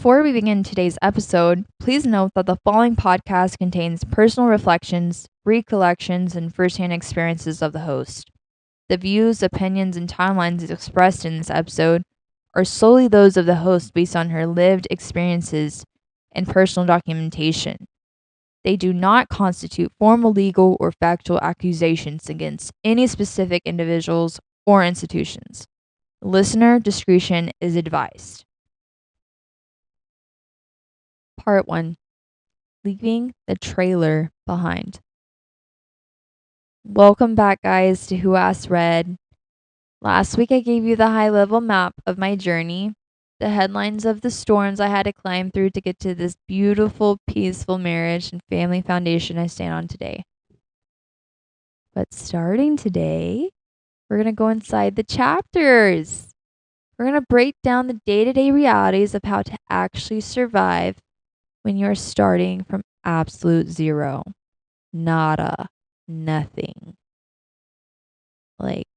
Before we begin today's episode, please note that the following podcast contains personal reflections, recollections, and firsthand experiences of the host. The views, opinions, and timelines expressed in this episode are solely those of the host based on her lived experiences and personal documentation. They do not constitute formal legal or factual accusations against any specific individuals or institutions. Listener discretion is advised. Part 1. Leaving the trailer behind. Welcome back, guys, to Who Asked Red. Last week I gave you the high-level map of my journey, the headlines of the storms I had to climb through to get to this beautiful, peaceful marriage and family foundation I stand on today. But starting today, we're going to go inside the chapters. We're going to break down the day-to-day realities of how to actually survive when you're starting from absolute zero. Nada. Nothing. Like,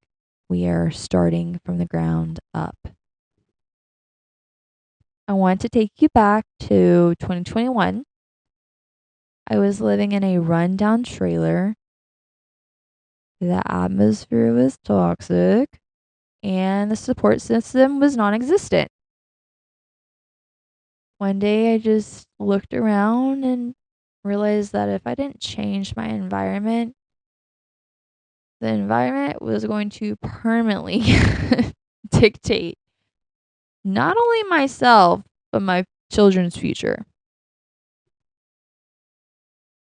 we are starting from the ground up. I want to take you back to 2021. I was living in a rundown trailer. The atmosphere was toxic, and the support system was non-existent. One day I just looked around and realized that if I didn't change my environment, the environment was going to permanently dictate not only myself, but my children's future.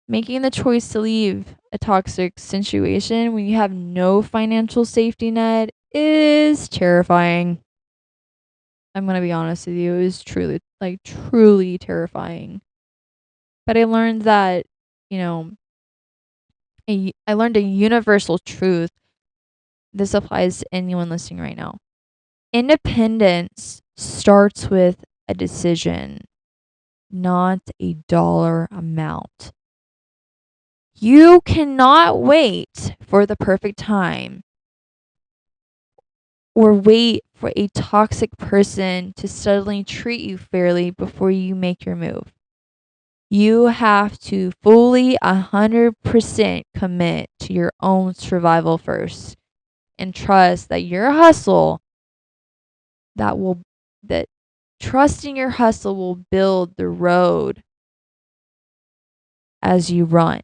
Making the choice to leave a toxic situation when you have no financial safety net is terrifying. I'm going to be honest with you. It was truly terrifying. But I learned that, I learned a universal truth. This applies to anyone listening right now. Independence starts with a decision, not a dollar amount. You cannot wait for the perfect time or wait for a toxic person to suddenly treat you fairly before you make your move. You have to fully 100% commit to your own survival first and trust that your hustle trusting your hustle will build the road as you run.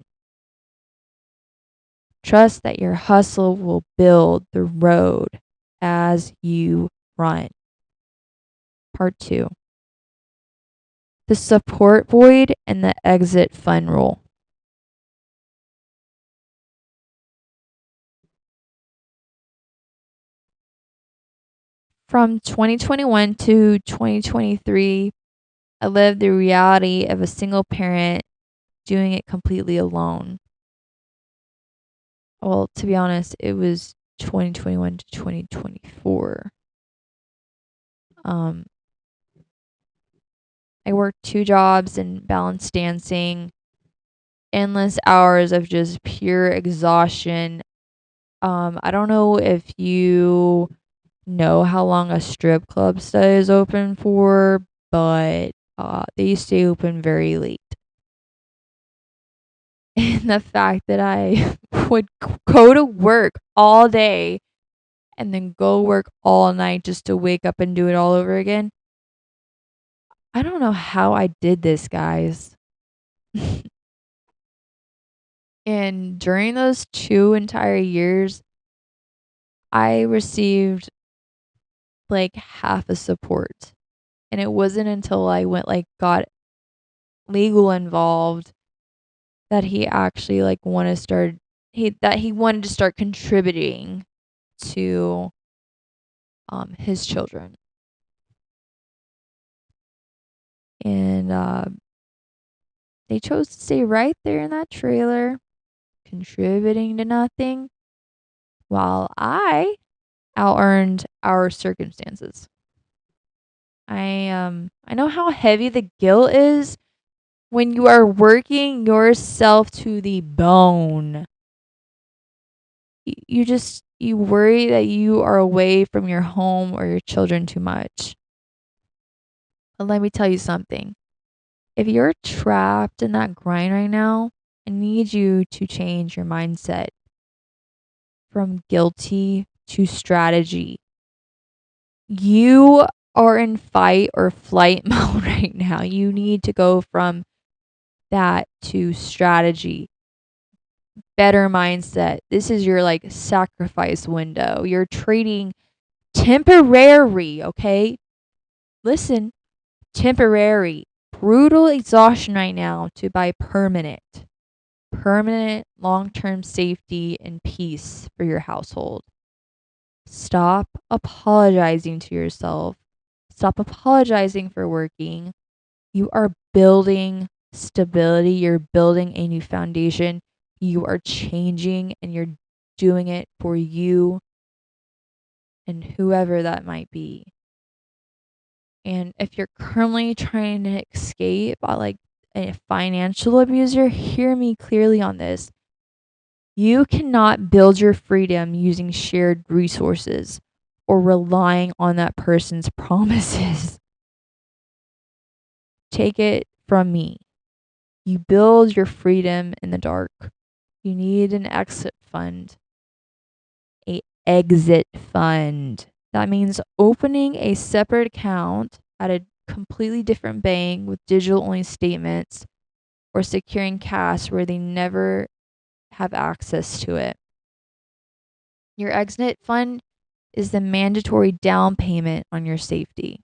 Trust that your hustle will build the road as you run. Part 2. The support void and the exit fund rule. From 2021 to 2023, I lived the reality of a single parent doing it completely alone. Well, to be honest, it was 2021 to 2024. I worked 2 jobs and balanced dancing, endless hours of just pure exhaustion. I don't know if you know how long a strip club stays open for, but they stay open very late. And the fact that I would go to work all day and then go work all night just to wake up and do it all over again. I don't know how I did this, guys. And during those 2 entire years, I received like half a support. And it wasn't until I got legal involved that he actually wanted to start contributing to his children. And they chose to stay right there in that trailer, contributing to nothing, while I out-earned our circumstances. I know how heavy the guilt is when you are working yourself to the bone. You worry that you are away from your home or your children too much. But let me tell you something. If you're trapped in that grind right now, I need you to change your mindset from guilty to strategy. You are in fight or flight mode right now. You need to go from that to strategy. Better mindset. This is your like sacrifice window. You're trading temporary, okay? Listen, temporary, brutal exhaustion right now to buy permanent long-term safety and peace for your household. Stop apologizing to yourself. Stop apologizing for working. You are building stability. You're building a new foundation. You are changing and you're doing it for you and whoever that might be. And if you're currently trying to escape like a financial abuser, hear me clearly on this. You cannot build your freedom using shared resources or relying on that person's promises. Take it from me. You build your freedom in the dark. You need an exit fund. A exit fund. That means opening a separate account at a completely different bank with digital only statements or securing cash where they never have access to it. Your exit fund is the mandatory down payment on your safety.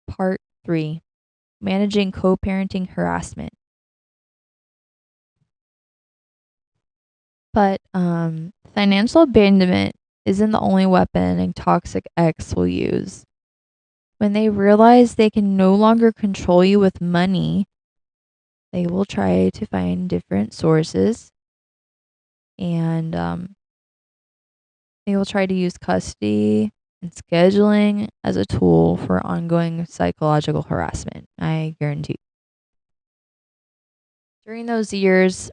Part 3. Managing co-parenting harassment. But financial abandonment isn't the only weapon a toxic ex will use. When they realize they can no longer control you with money, they will try to find different sources and they will try to use custody and scheduling as a tool for ongoing psychological harassment. I guarantee. During those years,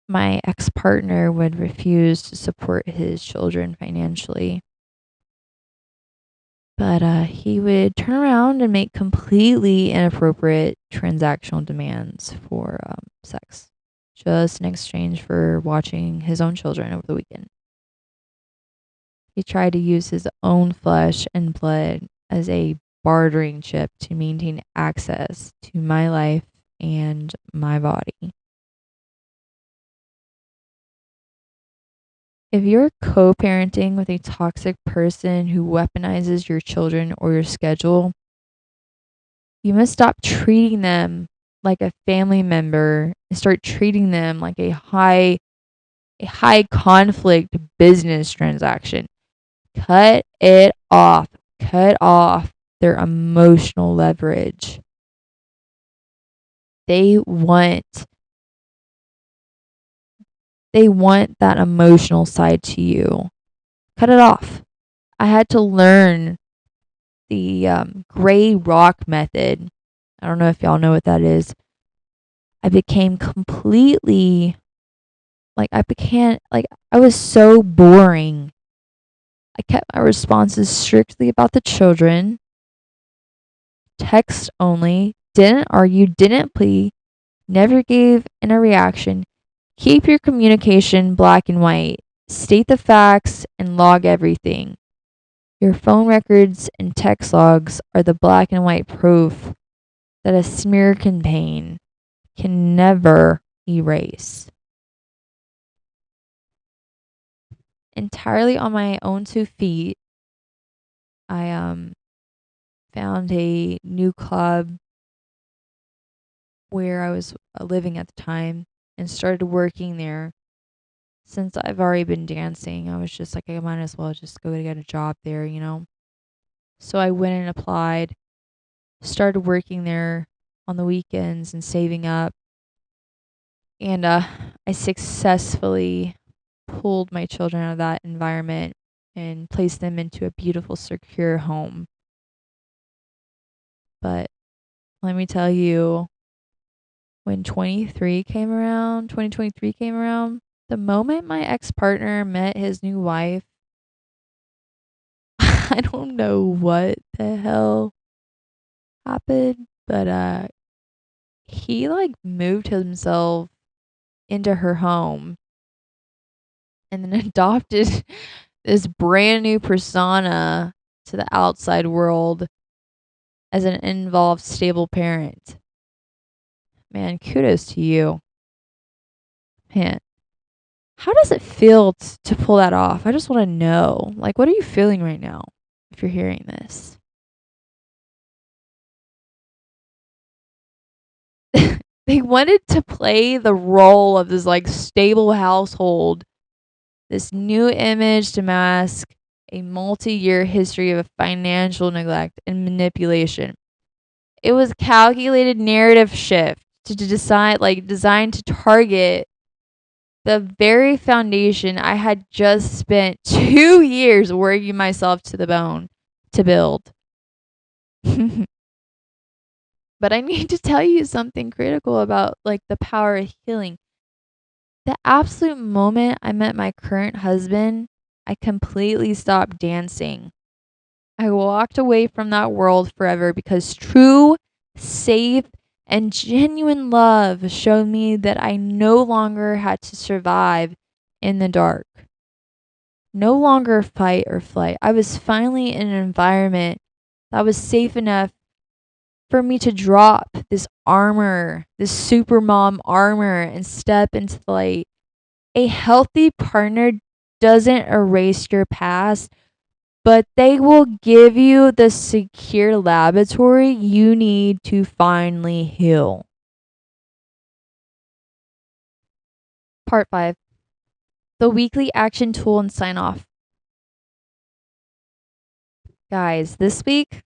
my ex-partner would refuse to support his children financially. But he would turn around and make completely inappropriate transactional demands for sex, just in exchange for watching his own children over the weekend. He tried to use his own flesh and blood as a bartering chip to maintain access to my life and my body. If you're co-parenting with a toxic person who weaponizes your children or your schedule, you must stop treating them like a family member and start treating them like a high conflict business transaction. Cut it off. Cut off their emotional leverage. They want that emotional side to you. Cut it off. I had to learn the gray rock method. I don't know if y'all know what that is. I became completely I was so boring. I kept my responses strictly about the children, text only, didn't argue, didn't plead, never gave in a reaction. Keep your communication black and white. State the facts and log everything. Your phone records and text logs are the black and white proof that a smear campaign can never erase. Entirely on my own 2 feet, I found a new club where I was living at the time and started working there. Since I've already been dancing, I was just like, I might as well just go to get a job there, you know? So I went and applied, started working there on the weekends and saving up. And I successfully pulled my children out of that environment and placed them into a beautiful, secure home. But let me tell you, when 2023 came around, the moment my ex-partner met his new wife, I don't know what the hell happened, but he like moved himself into her home and then adopted this brand new persona to the outside world as an involved, stable parent. Man, kudos to you. Man, how does it feel to pull that off? I just want to know. Like, what are you feeling right now if you're hearing this? They wanted to play the role of this like stable household, this new image to mask a multi-year history of financial neglect and manipulation. It was a calculated narrative shift to decide, like designed to target the very foundation I had just spent 2 years working myself to the bone to build. But I need to tell you something critical about like the power of healing. The absolute moment I met my current husband, I completely stopped dancing. I walked away from that world forever because true, safe, and genuine love showed me that I no longer had to survive in the dark. No longer fight or flight. I was finally in an environment that was safe enough for me to drop this armor, this super mom armor, and step into the light. A healthy partner doesn't erase your past, but they will give you the secure laboratory you need to finally heal. Part 5. The weekly action tool and sign off. Guys, this week,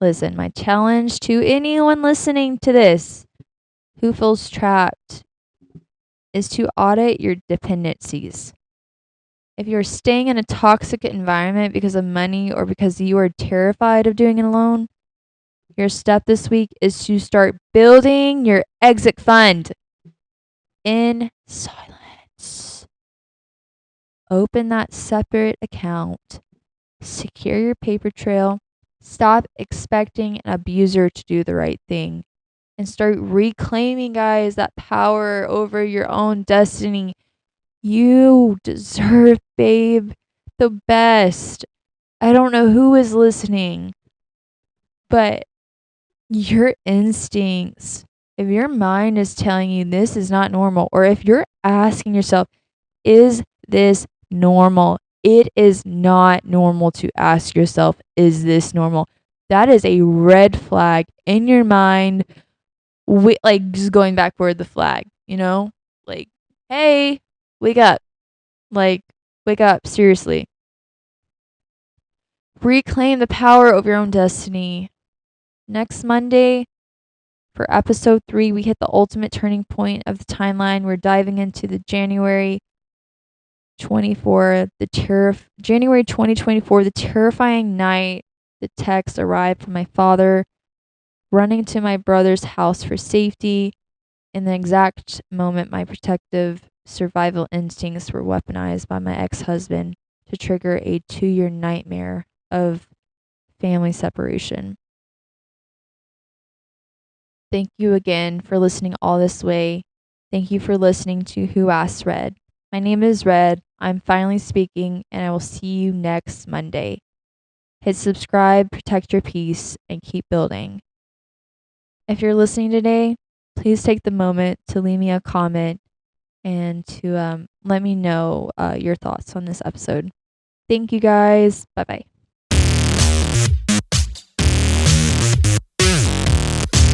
listen, my challenge to anyone listening to this who feels trapped is to audit your dependencies. If you're staying in a toxic environment because of money or because you are terrified of doing it alone, your step this week is to start building your exit fund in silence. Open that separate account, secure your paper trail, stop expecting an abuser to do the right thing, and start reclaiming, guys, that power over your own destiny. You deserve, babe, the best. I don't know who is listening, but your instincts, if your mind is telling you this is not normal, or if you're asking yourself, is this normal? It is not normal to ask yourself, is this normal? That is a red flag in your mind. Like just going back for the flag, like, hey, wake up. Like, wake up, seriously. Reclaim the power of your own destiny. Next Monday, for episode 3, we hit the ultimate turning point of the timeline. We're diving into the January 2024, the terrifying night the text arrived from my father, running to my brother's house for safety. In the exact moment my protective survival instincts were weaponized by my ex-husband to trigger a 2-year nightmare of family separation. Thank you again for listening all this way. Thank you for listening to Who Asked Red. My name is Red. I'm finally speaking, and I will see you next Monday. Hit subscribe, protect your peace, and keep building. If you're listening today, please take the moment to leave me a comment and to let me know your thoughts on this episode. Thank you guys. Bye-bye.